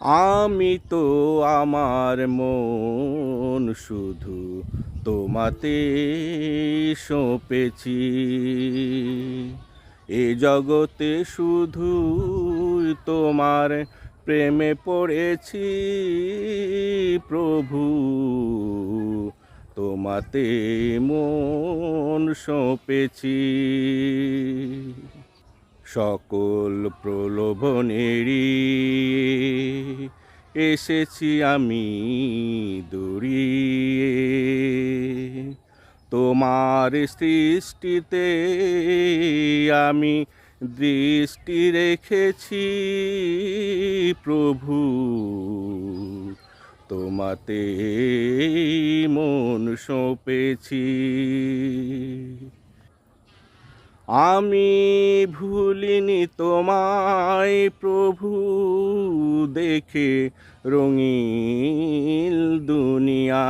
আমি তো আমার মন শুধু তোমাতে সঁপেছি। এ জগতে শুধু তোমার প্রেমে পড়েছি প্রভু। তোমাতে মন সঁপেছি। সকল প্রলোভনেরই এসেছি আমি দূরিয়ে। তোমার সৃষ্টিতে আমি দৃষ্টি রেখেছি প্রভু। তোমাতে মন সঁপেছি। আমি ভুলিনি তোমায় প্রভু, দেখে রঙিন দুনিয়া।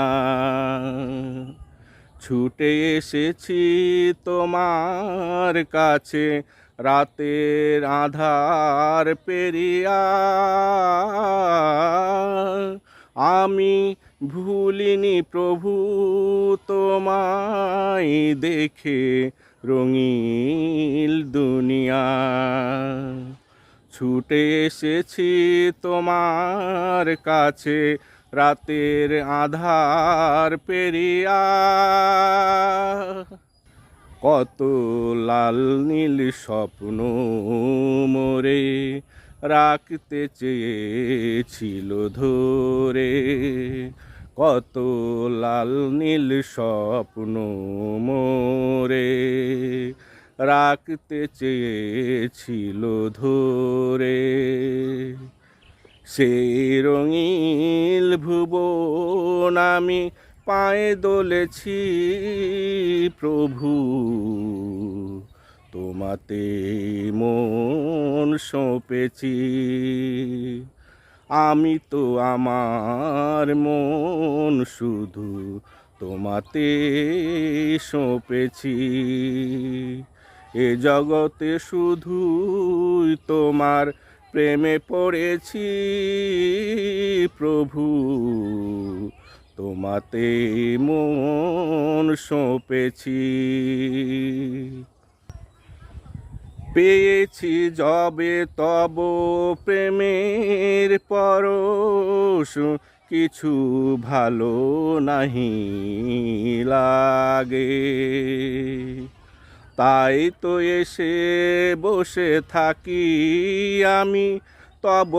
ছুটে এসেছি তোমার কাছে রাতের আঁধার পেরিয়া। আমি ভুলিনি প্রভু তোমায় দেখে রঙিন দুনিয়া। ছুটে এসেছি তোমার কাছে রাতের আঁধার পেরিয়া। কত লাল নীল স্বপ্ন মোরে রাখতে চেয়েছিল ধরে। কত লাল নীল স্বপ্ন মোরে রাখতে চেয়েছিল ধরে। সেই রঙিন ভুবন আমি পায়ে দোলেছি প্রভু। তোমাতে মন সঁপেছি। আমি তো আমার মন শুধু তোমাতে সঁপেছি। এ জগতে শুধুই তোমার প্রেমে পড়েছি প্রভু। তোমাতে মন সঁপেছি। পেয়েছি যবে তব প্রেমের পরশ, কিছু ভালো নাহি লাগে। তাই তো এসে বসে থাকি আমি তব